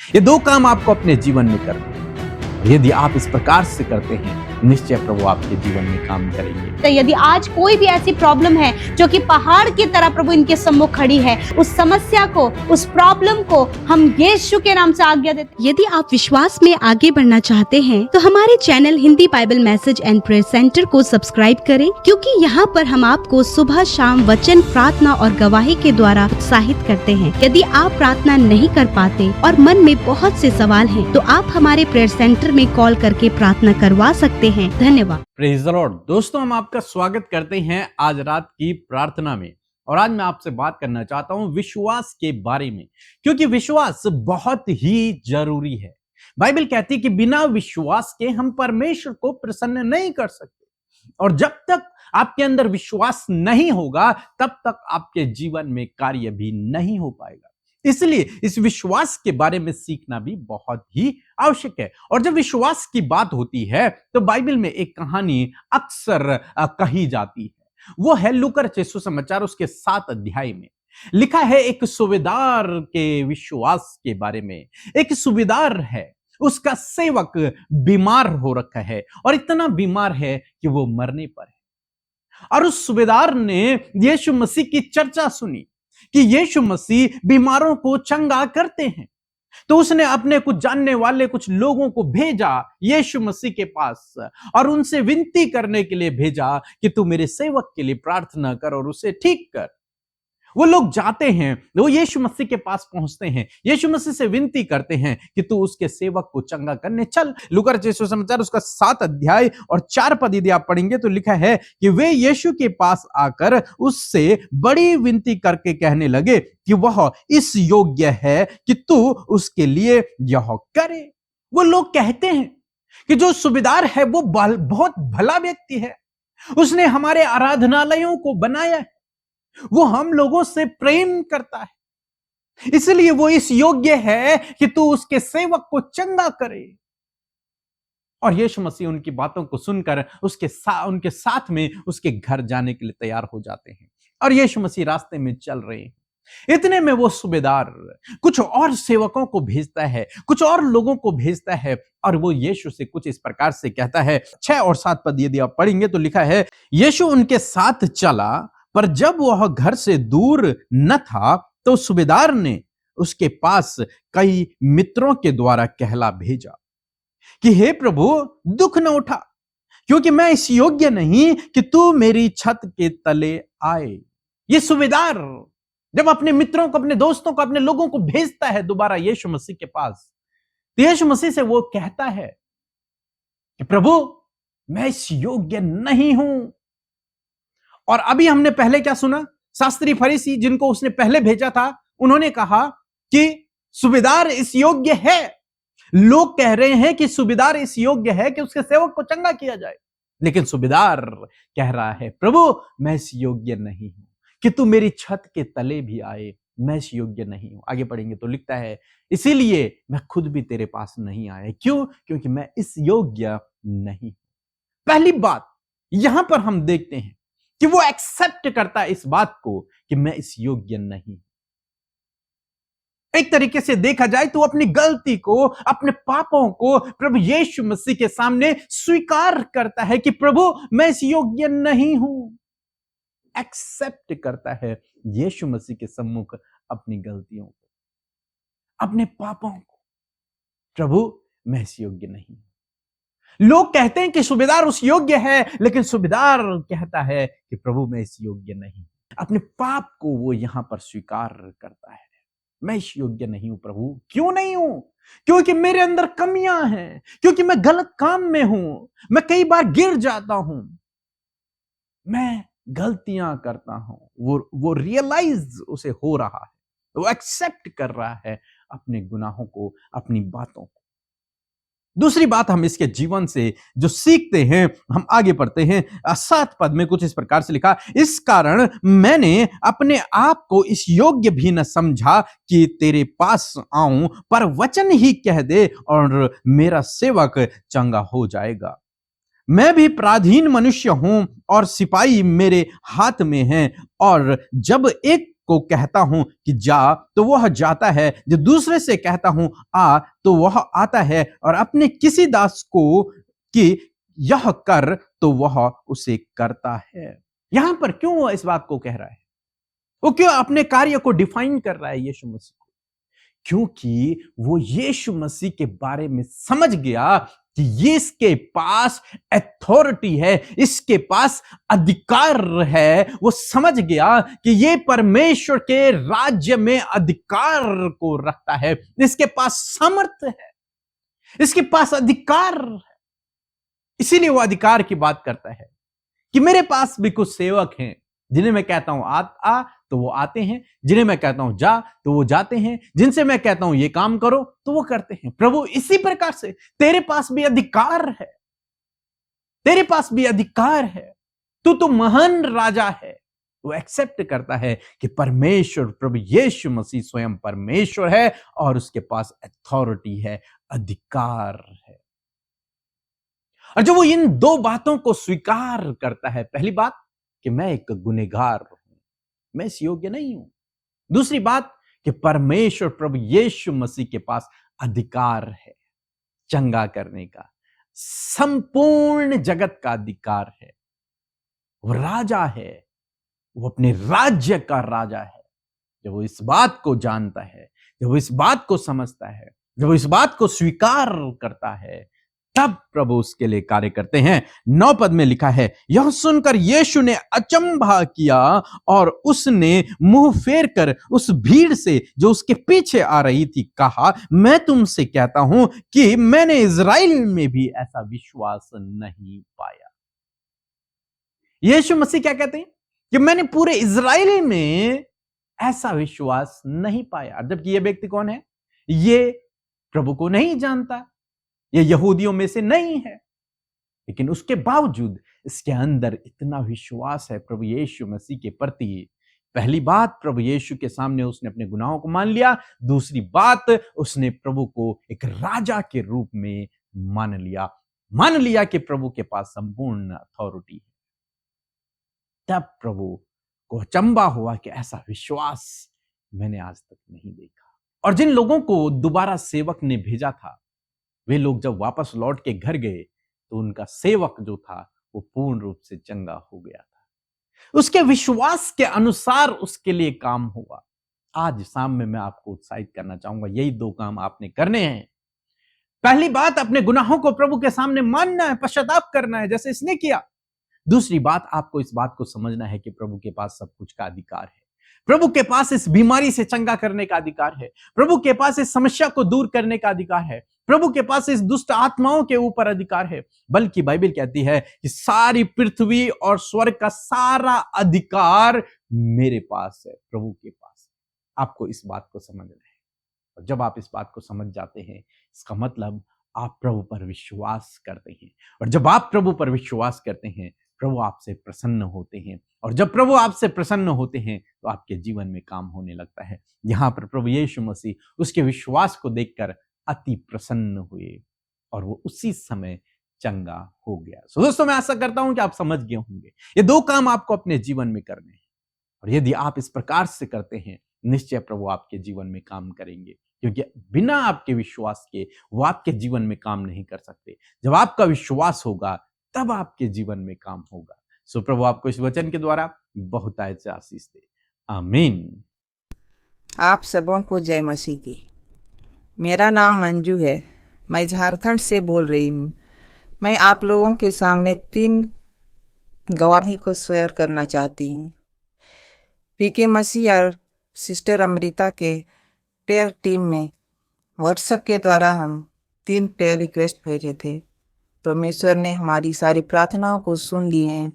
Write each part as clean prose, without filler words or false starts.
ये दो काम आपको अपने जीवन में करने हैं। यदि आप इस प्रकार से करते हैं, निश्चय प्रभु आपके जीवन में काम करेंगे। तो यदि आज कोई भी ऐसी प्रॉब्लम है जो कि पहाड़ की तरह प्रभु इनके सम्मुख खड़ी है, उस समस्या को, उस प्रॉब्लम को हम यीशु के नाम से आज्ञा देते हैं। यदि आप विश्वास में आगे बढ़ना चाहते हैं तो हमारे channel Hindi Bible message and prayer centre को सब्सक्राइब करें, क्योंकि यहाँ पर हम आपको सुबह शाम वचन, प्रार्थना और गवाही के द्वारा उत्साहित करते हैं। यदि आप प्रार्थना नहीं कर पाते और मन में बहुत से सवाल हैं, तो आप हमारे प्रेयर सेंटर में कॉल करके प्रार्थना करवा सकते हैं। धन्यवाद। Praise the Lord. दोस्तों, हम आपका स्वागत करते हैं आज रात की प्रार्थना में। और आज मैं आपसे बात करना चाहता हूं विश्वास के बारे में, क्योंकि विश्वास बहुत ही जरूरी है। बाइबल कहती है कि बिना विश्वास के हम परमेश्वर को प्रसन्न नहीं कर सकते, और जब तक आपके अंदर विश्वास नहीं होगा तब तक आपके जीवन में कार्य भी नहीं हो पाएगा। इसलिए इस विश्वास के बारे में सीखना भी बहुत ही आवश्यक है। और जब विश्वास की बात होती है तो बाइबल में एक कहानी अक्सर कही जाती है। वो है लूका रचित सुसमाचार उसके 7 अध्याय में लिखा है एक सूबेदार के विश्वास के बारे में। एक सूबेदार है, उसका सेवक बीमार हो रखा है और इतना बीमार है कि वो मरने पर है। और उस सूबेदार ने यीशु मसीह की चर्चा सुनी कि यीशु मसीह बीमारों को चंगा करते हैं। तो उसने अपने कुछ जानने वाले कुछ लोगों को भेजा यीशु मसीह के पास और उनसे विनती करने के लिए भेजा कि तू मेरे सेवक के लिए प्रार्थना कर और उसे ठीक कर। वो लोग जाते हैं, वो यीशु मसीह के पास पहुंचते हैं, यीशु मसीह से विनती करते हैं कि तू उसके सेवक को चंगा करने चल। लूका रचित सुसमाचार उसका 7 अध्याय और 4 पद यदि आप पढ़ेंगे तो लिखा है कि वे यीशु के पास आकर उससे बड़ी विनती करके कहने लगे कि वह इस योग्य है कि तू उसके लिए यह करे। वो लोग कहते हैं कि जो सूबेदार है वो बहुत भला व्यक्ति है, उसने हमारे आराधनालयों को बनाया है, वो हम लोगों से प्रेम करता है, इसलिए वो इस योग्य है कि तू उसके सेवक को चंगा करे। और यीशु मसीह उनकी बातों को सुनकर उनके साथ में उसके घर जाने के लिए तैयार हो जाते हैं। और यीशु मसीह रास्ते में चल रहे हैं। इतने में वो सूबेदार कुछ और सेवकों को भेजता है, कुछ और लोगों को भेजता है, और वो यीशु से कुछ इस प्रकार से कहता है। 6 और 7 पद यदि आप पढ़ेंगे तो लिखा है, यीशु उनके साथ चला, पर जब वह घर से दूर न था तो सूबेदार ने उसके पास कई मित्रों के द्वारा कहला भेजा कि हे प्रभु, दुख न उठा, क्योंकि मैं इस योग्य नहीं कि तू मेरी छत के तले आए। ये सूबेदार जब अपने मित्रों को, अपने दोस्तों को, अपने लोगों को भेजता है दोबारा यीशु मसीह के पास, तो यीशु मसीह से वो कहता है कि प्रभु, मैं इस योग्य नहीं हूं। और अभी हमने पहले क्या सुना? शास्त्री फरीसी जिनको उसने पहले भेजा था, उन्होंने कहा कि सूबेदार इस योग्य है। लोग कह रहे हैं कि सूबेदार इस योग्य है कि उसके सेवक को चंगा किया जाए, लेकिन सूबेदार कह रहा है, प्रभु, मैं इस योग्य नहीं हूं कि तू मेरी छत के तले भी आए, मैं इस योग्य नहीं हूं। आगे पढ़ेंगे तो लिखता है, इसीलिए मैं खुद भी तेरे पास नहीं आया। क्यों? क्योंकि मैं इस योग्य नहीं। पहली बात यहां पर हम देखते हैं कि वो एक्सेप्ट करता है इस बात को कि मैं इस योग्य नहीं। एक तरीके से देखा जाए तो अपनी गलती को, अपने पापों को प्रभु यीशु मसीह के सामने स्वीकार करता है कि प्रभु, मैं इस योग्य नहीं हूं। एक्सेप्ट करता है यीशु मसीह के सम्मुख अपनी गलतियों को, अपने पापों को। प्रभु, मैं इस योग्य नहीं। लोग कहते हैं कि सूबेदार उस योग्य है, लेकिन सूबेदार कहता है कि प्रभु, मैं इस योग्य नहीं। अपने पाप को वो यहां पर स्वीकार करता है। मैं इस योग्य नहीं हूं प्रभु। क्यों नहीं हूं? क्योंकि मेरे अंदर कमियां हैं, क्योंकि मैं गलत काम में हूं, मैं कई बार गिर जाता हूं, मैं गलतियां करता हूं। वो रियलाइज उसे हो रहा है, वो एक्सेप्ट कर रहा है अपने गुनाहों को, अपनी बातों को। दूसरी बात हम इसके जीवन से जो सीखते हैं, हम आगे पढ़ते हैं। 7 पद में कुछ इस प्रकार से लिखा, इस कारण मैंने अपने आप को इस योग्य भी न समझा कि तेरे पास आऊं, पर वचन ही कह दे और मेरा सेवक चंगा हो जाएगा। मैं भी पराधीन मनुष्य हूं और सिपाही मेरे हाथ में हैं, और जब एक को कहता हूं कि जा तो वह जाता है, जो दूसरे से कहता हूं आ तो वह आता है, और अपने किसी दास को कि यह कर तो वह उसे करता है। यहां पर क्यों वह इस बात को कह रहा है? वो क्यों अपने कार्य को डिफाइन कर रहा है यीशु मसीह को? क्योंकि वो यीशु मसीह के बारे में समझ गया कि ये इसके पास अथॉरिटी है, इसके पास अधिकार है। वो समझ गया कि ये परमेश्वर के राज्य में अधिकार को रखता है, इसके पास सामर्थ्य है, इसके पास अधिकार है। इसीलिए वो अधिकार की बात करता है कि मेरे पास भी कुछ सेवक हैं जिन्हें मैं कहता हूं आ तो वो आते हैं, जिन्हें मैं कहता हूं जा तो वो जाते हैं, जिनसे मैं कहता हूं ये काम करो तो वो करते हैं। प्रभु इसी प्रकार से तेरे पास भी अधिकार है, तेरे पास भी अधिकार है। तू तो महान राजा है। वो एक्सेप्ट करता है कि परमेश्वर प्रभु यीशु मसीह स्वयं परमेश्वर है और उसके पास अथॉरिटी है, अधिकार है। और जब वो इन दो बातों को स्वीकार करता है, पहली बात कि मैं एक गुनहगार हूं, मैं इस योग्य नहीं हूं। दूसरी बात कि परमेश्वर प्रभु यीशु मसीह के पास अधिकार है चंगा करने का, संपूर्ण जगत का अधिकार है। वो राजा है, वो अपने राज्य का राजा है। जब वो इस बात को जानता है, जब वो इस बात को समझता है, जब वो इस बात को स्वीकार करता है, तब प्रभु उसके लिए कार्य करते हैं। 9 पद में लिखा है, यह सुनकर यीशु ने अचंभा किया और उसने मुंह फेर कर उस भीड़ से जो उसके पीछे आ रही थी कहा, मैं तुमसे कहता हूं कि मैंने इज़राइल में भी ऐसा विश्वास नहीं पाया। यीशु मसीह क्या कहते हैं कि मैंने पूरे इज़राइल में ऐसा विश्वास नहीं पाया। जबकि यह व्यक्ति कौन है? ये प्रभु को नहीं जानता, ये यहूदियों में से नहीं है, लेकिन उसके बावजूद इसके अंदर इतना विश्वास है प्रभु यीशु मसीह के प्रति। पहली बात, प्रभु यीशु के सामने उसने अपने गुनाहों को मान लिया। दूसरी बात, उसने प्रभु को एक राजा के रूप में मान लिया कि प्रभु के पास संपूर्ण अथॉरिटी है। तब प्रभु को अचंबा हुआ कि ऐसा विश्वास मैंने आज तक नहीं देखा। और जिन लोगों को दोबारा सेवक ने भेजा था, वे लोग जब वापस लौट के घर गए तो उनका सेवक जो था वो पूर्ण रूप से चंगा हो गया था। उसके विश्वास के अनुसार उसके लिए काम हुआ। आज शाम में मैं आपको उत्साहित करना चाहूंगा, यही 2 काम आपने करने हैं। पहली बात, अपने गुनाहों को प्रभु के सामने मानना है, पश्चाताप करना है जैसे इसने किया। दूसरी बात, आपको इस बात को समझना है कि प्रभु के पास सब कुछ का अधिकार है। प्रभु के पास इस बीमारी से चंगा करने का अधिकार है। प्रभु के पास इस समस्या को दूर करने का अधिकार है। प्रभु के पास इस दुष्ट आत्माओं के ऊपर अधिकार है। बल्कि बाइबल कहती है कि सारी पृथ्वी और स्वर्ग का सारा अधिकार मेरे पास है, प्रभु के पास है। आपको इस बात को समझना है। और जब आप इस बात को समझ जाते हैं, इसका मतलब आप प्रभु पर विश्वास करते हैं। और जब आप प्रभु पर विश्वास करते हैं, प्रभु आपसे प्रसन्न होते हैं। और जब प्रभु आपसे प्रसन्न होते हैं तो आपके जीवन में काम होने लगता है। यहां पर प्रभु यीशु मसीह उसके विश्वास को देखकर अति प्रसन्न हुए और वो उसी समय चंगा हो गया। सो दोस्तों, मैं आशा करता हूं कि आप समझ गए होंगे। ये 2 काम आपको अपने जीवन में करने हैं, और यदि आप इस प्रकार से करते हैं, निश्चय प्रभु आपके जीवन में काम करेंगे। क्योंकि बिना आपके विश्वास के वो आपके जीवन में काम नहीं कर सकते। जब आपका विश्वास होगा तब आपके जीवन में काम होगा। सो प्रभु आपको इस वचन के द्वारा बहुतायत से आशीष दे। आमीन। आप सबों को जय मसीह की। मेरा नाम मंजू है, मैं झारखंड से बोल रही हूँ। मैं आप लोगों के सामने 3 गवाही को शेयर करना चाहती हूँ। पीके मसीह और सिस्टर अमृता के प्रेयर टीम में व्हाट्सएप के द्वारा हम 3 प्रेयर रिक्वेस्ट भेजे थे। परमेश्वर ने हमारी सारी प्रार्थनाओं को सुन लिए हैं।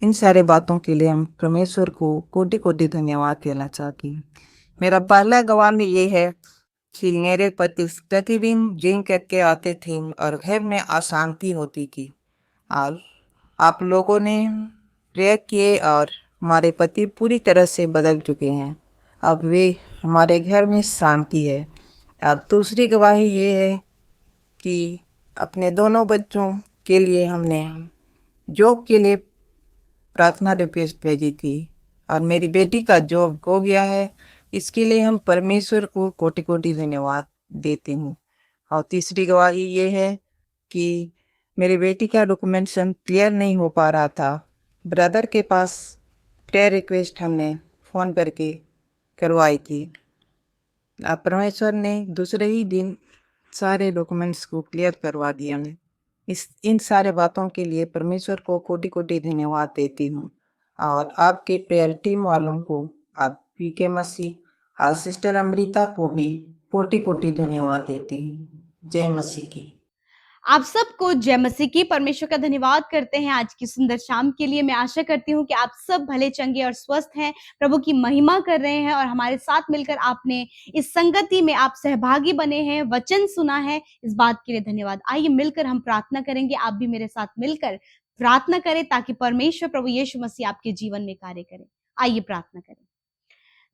इन सारे बातों के लिए हम परमेश्वर को कोटि कोटि धन्यवाद देना चाहती हूँ। मेरा पहला गवाही ये है कि मेरे पति प्रतिदिन जिम करके आते थे और घर में अशांति होती थी। और आप लोगों ने प्रेयर किए और हमारे पति पूरी तरह से बदल चुके हैं। अब वे हमारे घर में शांति है। अब दूसरी गवाही ये है कि अपने दोनों बच्चों के लिए हमने जॉब के लिए प्रार्थना रिक्वेस्ट भेजी थी और मेरी बेटी का जॉब हो गया है। इसके लिए हम परमेश्वर को कोटि कोटि धन्यवाद देते हैं। और तीसरी गवाही ये है कि मेरी बेटी का डॉक्यूमेंटेशन क्लियर नहीं हो पा रहा था। ब्रदर के पास प्रेयर रिक्वेस्ट हमने फ़ोन करके करवाई थी। परमेश्वर ने दूसरे ही दिन सारे डॉक्यूमेंट्स को क्लियर करवा दिया। मैं इन सारे बातों के लिए परमेश्वर को कोटि कोटि धन्यवाद देती हूँ। और आपके प्रेयर टीम वालों को, आप पीके मसीह और सिस्टर अमृता को भी कोटि कोटि धन्यवाद देती हूँ। जय मसीह की। आप सबको जय मसीह की। परमेश्वर का धन्यवाद करते हैं आज की सुंदर शाम के लिए। मैं आशा करती हूँ कि आप सब भले चंगे और स्वस्थ हैं, प्रभु की महिमा कर रहे हैं और हमारे साथ मिलकर आपने इस संगति में आप सहभागी बने हैं, वचन सुना है, इस बात के लिए धन्यवाद। आइए मिलकर हम प्रार्थना करेंगे। आप भी मेरे साथ मिलकर प्रार्थना करें ताकि परमेश्वर प्रभु यीशु मसीह आपके जीवन में कार्य करे। आइए प्रार्थना करें।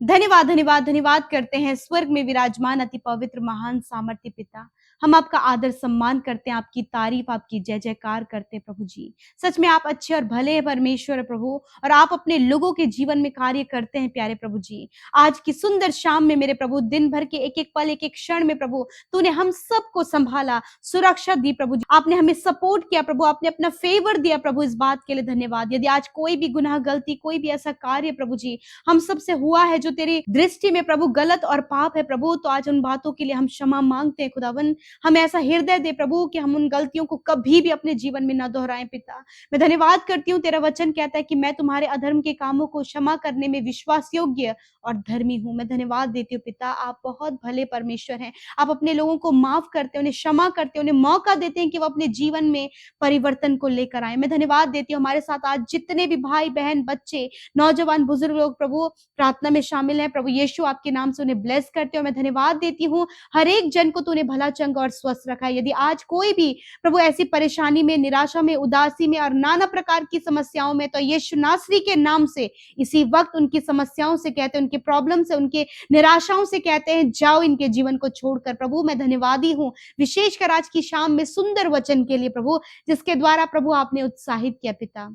धन्यवाद धन्यवाद धन्यवाद करते हैं स्वर्ग में विराजमान अति पवित्र महान सामर्थ्य पिता। हम आपका आदर सम्मान करते हैं, आपकी तारीफ, आपकी जय जयकार करते हैं प्रभु जी। सच में आप अच्छे और भले हैं परमेश्वर प्रभु, और आप अपने लोगों के जीवन में कार्य करते हैं प्यारे प्रभु जी। आज की सुंदर शाम में मेरे प्रभु, दिन भर के एक एक पल, एक एक क्षण में प्रभु तूने हम सबको संभाला, सुरक्षा दी प्रभु जी। आपने हमें सपोर्ट किया प्रभु, आपने अपना फेवर दिया प्रभु, इस बात के लिए धन्यवाद। यदि आज कोई भी गुनाह, गलती, कोई भी ऐसा कार्य प्रभु जी हम सबसे हुआ है जो तेरी दृष्टि में प्रभु गलत और पाप है प्रभु, तो आज उन बातों के लिए हम क्षमा मांगते हैं खुदावन। हमें ऐसा हृदय दे प्रभु कि हम उन गलतियों को कभी भी अपने जीवन में न दोहराएं पिता। मैं धन्यवाद करती हूँ, तेरा वचन कहता है कि मैं तुम्हारे अधर्म के कामों को क्षमा करने में विश्वास योग्य और धर्मी हूँ। मैं धन्यवाद देती हूँ पिता, आप बहुत भले परमेश्वर हैं। आप अपने लोगों को माफ करते हैं, उन्हें क्षमा करते हैं, उन्हें मौका देते हैं कि वो अपने जीवन में परिवर्तन को लेकर आए। मैं धन्यवाद देती हूँ हमारे साथ आज जितने भी भाई बहन, बच्चे, नौजवान, बुजुर्ग लोग प्रभु प्रार्थना में शामिल हैं, प्रभु यीशु आपके नाम से उन्हें ब्लेस करते हो। मैं धन्यवाद देती हूँ हर एक जन को तूने भला, चंगा और स्वस्थ रखा है। यदि आज कोई भी प्रभु ऐसी परेशानी में, निराशा में, उदासी में और नाना प्रकार की समस्याओं में, तो यीशु नासरी के नाम से इसी वक्त उनकी समस्याओं से कहते हैं, उनके प्रॉब्लम से, उनके निराशाओं से कहते हैं, जाओ इनके जीवन को छोड़कर। प्रभु मैं धन्यवादी हूँ विशेषकर आज की शाम में सुंदर वचन के लिए प्रभु, जिसके द्वारा प्रभु आपने उत्साहित किया पिता।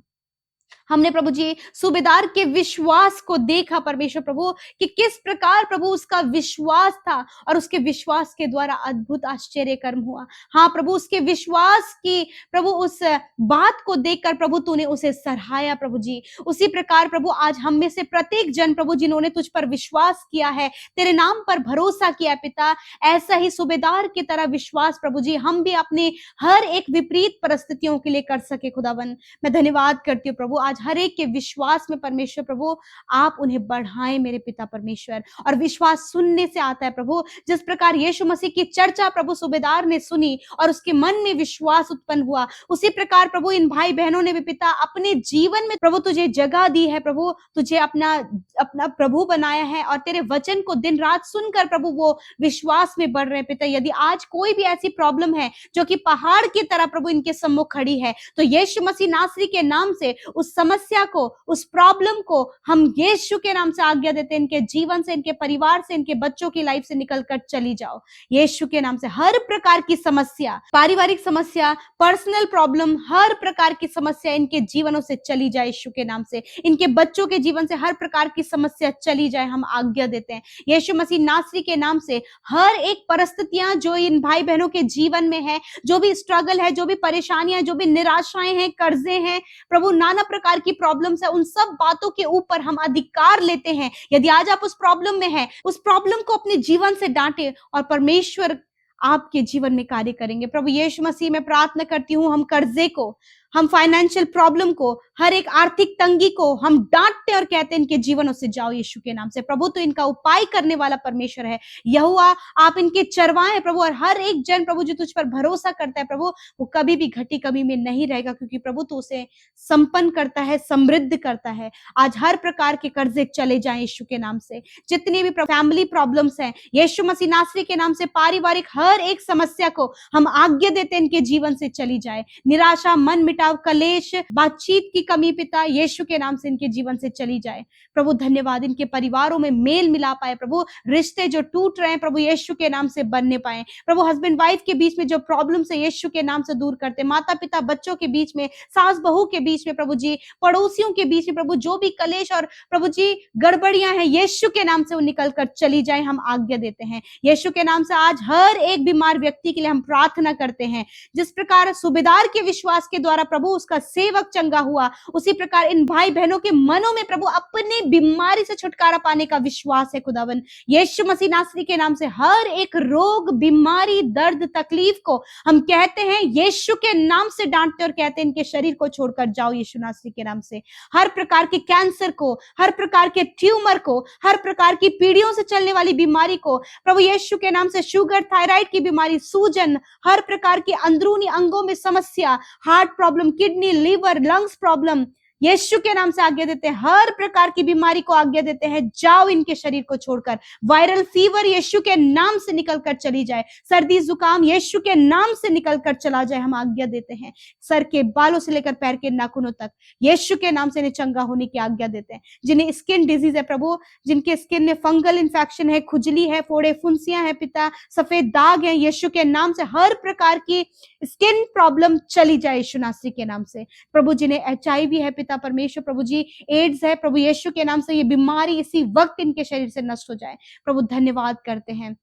हमने प्रभु जी सूबेदार के विश्वास को देखा परमेश्वर प्रभु, कि किस प्रकार प्रभु उसका विश्वास था और उसके विश्वास के द्वारा अद्भुत आश्चर्य कर्म हुआ। हाँ प्रभु, उसके विश्वास की प्रभु उस बात को देखकर प्रभु तूने उसे सराहाया प्रभु जी। उसी प्रकार प्रभु आज हम में से प्रत्येक जन प्रभु जिन्होंने तुझ पर विश्वास किया है, तेरे नाम पर भरोसा किया पिता, ऐसा ही सूबेदार की तरह विश्वास प्रभु जी हम भी अपने हर एक विपरीत परिस्थितियों के लिए कर सके खुदावन। मैं धन्यवाद करती हूँ प्रभु, आज हर एक के विश्वास में परमेश्वर प्रभु आप उन्हें बढ़ाएं मेरे पिता परमेश्वर। और विश्वास सुनने से आता है प्रभु, जिस प्रकार यीशु मसीह की चर्चा प्रभु सूबेदार ने सुनी और उसके मन में विश्वास उत्पन्न हुआ, उसी प्रकार प्रभु इन भाई बहनों ने भी पिता अपने जीवन में प्रभु तुझे जगह दी है प्रभु, तुझे अपना प्रभु बनाया है और तेरे वचन को दिन रात सुनकर प्रभु वो विश्वास में बढ़ रहे हैं पिता। यदि आज कोई भी ऐसी प्रॉब्लम है जो कि पहाड़ की तरह प्रभु इनके सम्मुख खड़ी है, तो यीशु मसीह नासरी के नाम से उस समस्या को, उस प्रॉब्लम को हम यीशु के नाम से आज्ञा देते हैं, इनके जीवन से, इनके परिवार से, इनके बच्चों की लाइफ से निकलकर चली जाओ यीशु के नाम से। हर प्रकार की समस्या, पारिवारिक समस्या, पर्सनल प्रॉब्लम, हर प्रकार की समस्या इनके जीवनों से चली जाए यीशु के नाम से। इनके बच्चों के जीवन से हर प्रकार की समस्या चली जाए, हम आज्ञा देते हैं यीशु मसीह नासरी के नाम से। हर एक परिस्थितियां जो इन भाई बहनों के जीवन में है, जो भी स्ट्रगल है, जो भी परेशानियां, जो भी निराशाएं हैं, कर्जे हैं प्रभु, नाना प्रकार की प्रॉब्लम्स है, उन सब बातों के ऊपर हम अधिकार लेते हैं। यदि आज आप उस प्रॉब्लम में हैं, उस प्रॉब्लम को अपने जीवन से डांटे और परमेश्वर आपके जीवन में कार्य करेंगे। प्रभु यीशु मसीह में प्रार्थना करती हूँ, हम कर्जे को, हम फाइनेंशियल प्रॉब्लम को, हर एक आर्थिक तंगी को हम डांटते और कहते हैं इनके जीवनों से जाओ यीशु के नाम से। प्रभु तो इनका उपाय करने वाला परमेश्वर है यहोवा, आप इनके चरवाहे प्रभु, और हर एक जन प्रभु जो तुझ पर भरोसा करता है प्रभु, वो कभी भी घटी कमी में नहीं रहेगा, क्योंकि प्रभु तो उसे संपन्न करता है, समृद्ध करता है। आज हर प्रकार के कर्जे चले जाएं यीशु के नाम से। जितनी भी फैमिली प्रॉब्लम्स हैं यीशु मसीह नासरी के नाम से, पारिवारिक हर एक समस्या को हम आज्ञा देते हैं इनके जीवन से चली जाए। निराशा, मन मिटाव, कलेश, बातचीत की कमी पिता यीशु के नाम से इनके जीवन से चली जाए। प्रभु धन्यवाद, इनके परिवारों में मेल मिला पाए प्रभु, रिश्ते जो टूट रहे हैं प्रभु यीशु के नाम से बनने पाए। प्रभु हस्बैंड वाइफ के बीच में जो प्रॉब्लम्स है यीशु के नाम से दूर करते, माता पिता बच्चों के बीच में, सास बहू के बीच में प्रभु जी, पड़ोसियों के बीच में प्रभु जो भी कलेश और प्रभु जी गड़बड़ियां हैं यीशु के नाम से वो निकल कर चली जाए, हम आज्ञा देते हैं। यीशु के नाम से आज हर एक बीमार व्यक्ति के लिए हम प्रार्थना करते हैं। जिस प्रकार सूबेदार के विश्वास के द्वारा प्रभु उसका सेवक चंगा हुआ, उसी प्रकार इन भाई बहनों के मनों में प्रभु अपनी बीमारी से छुटकारा पाने का विश्वास है खुदावन। यीशु मसीह नासरी के नाम से हर एक रोग, बीमारी, दर्द, तकलीफ को हम कहते हैं यीशु के नाम से डांटते और कहते हैं इनके शरीर को छोड़कर जाओ यीशु नासरी के नाम से। हर प्रकार के कैंसर को, हर प्रकार के ट्यूमर को, हर प्रकार की पीढ़ियों से चलने वाली बीमारी को प्रभु यीशु के नाम से, शुगर, थायराइड की बीमारी, सूजन, हर प्रकार की अंदरूनी अंगों में समस्या, heart problem, kidney, liver, lungs problem, यीशु के नाम से आज्ञा देते हैं। हर प्रकार की बीमारी को आज्ञा देते हैं जाओ इनके शरीर को छोड़कर। वायरल फीवर यीशु के नाम से निकलकर चली जाए। सर्दी जुकाम यीशु के नाम से निकलकर चला जाए, हम आज्ञा देते हैं। सर के बालों से लेकर पैर के नाखूनों तक यीशु के नाम से इन्हें चंगा होने की आज्ञा देते हैं। जिन्हें स्किन डिजीज है प्रभु, जिनके स्किन में फंगल इन्फेक्शन है, खुजली है, फोड़े फुंसियां है पिता, सफेद दाग है, यीशु के नाम से हर प्रकार की स्किन प्रॉब्लम चली जाए यीशु नासरी के नाम से। प्रभु जिन्हें HIV है पिता परमेश्वर, प्रभु जी एड्स है, प्रभु यीशु के नाम से ये बीमारी इसी वक्त इनके शरीर से नष्ट हो जाए। प्रभु धन्यवाद करते हैं।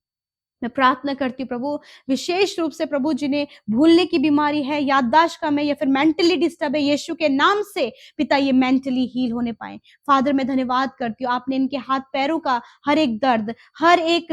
मैं प्रार्थना करती हूँ प्रभु विशेष रूप से प्रभु जिन्हें भूलने की बीमारी है, याददाश्त कम है या फिर मेंटली डिस्टर्ब है, यीशु के नाम से पिता ये मेंटली हील होने पाए। फादर मैं धन्यवाद करती हूँ, आपने इनके हाथ पैरों का हर एक दर्द, हर एक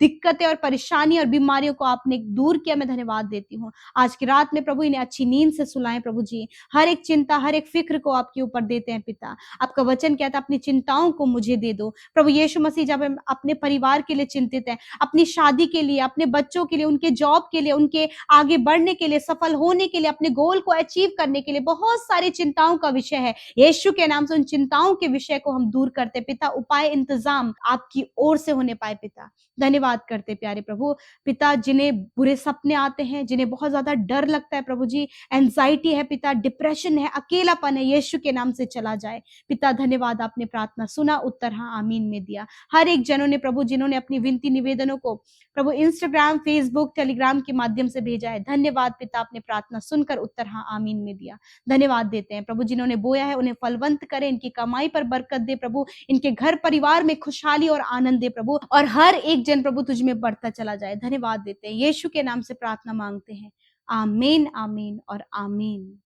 दिक्कतें और परेशानी और बीमारियों को आपने दूर किया। मैं धन्यवाद देती हूँ। आज की रात में प्रभु इन्हें अच्छी नींद से सुलाएं प्रभु जी। हर एक चिंता, हर एक फिक्र को आपके ऊपर देते हैं पिता। आपका वचन कहता है अपनी चिंताओं को मुझे दे दो। प्रभु यीशु मसीह जब हम अपने परिवार के लिए चिंतित हैं, अपनी शादी के लिए, अपने बच्चों के लिए, उनके जॉब के लिए, उनके आगे बढ़ने के लिए, सफल होने के लिए, अपने गोल को अचीव करने के लिए बहुत सारी चिंताओं का विषय है, यीशु के नाम से उन चिंताओं के विषय को हम दूर करते पिता। उपाय इंतजाम आपकी ओर से होने पाए पिता। धन्यवाद करते प्यारे प्रभु पिता। जिन्हें बुरे सपने आते हैं, जिन्हें बहुत ज्यादा डर लगता है प्रभु जी, एंजाइटी है पिता, डिप्रेशन है, अकेलापन है, यीशु के नाम से चला जाए पिता। धन्यवाद, आपने प्रार्थना सुना, उत्तर हाँ आमीन में दिया। हर एक जनों ने प्रभु, जिन्होंने अपनी विनती निवेदनों को प्रभु इंस्टाग्राम, फेसबुक, टेलीग्राम के माध्यम से भेजा है, धन्यवाद पिता, आपने प्रार्थना सुनकर उत्तर हाँ आमीन में दिया। धन्यवाद देते हैं प्रभु। जिन्होंने बोया है उन्हें फलवंत करे, इनकी कमाई पर बरकत दे प्रभु, इनके घर परिवार में खुशहाली और आनंद दे प्रभु, और हर एक जन प्रभु तुझ में बढ़ता चला जाए। धन्यवाद देते हैं, यीशु के नाम से प्रार्थना मांगते हैं, आमीन आमीन और आमीन।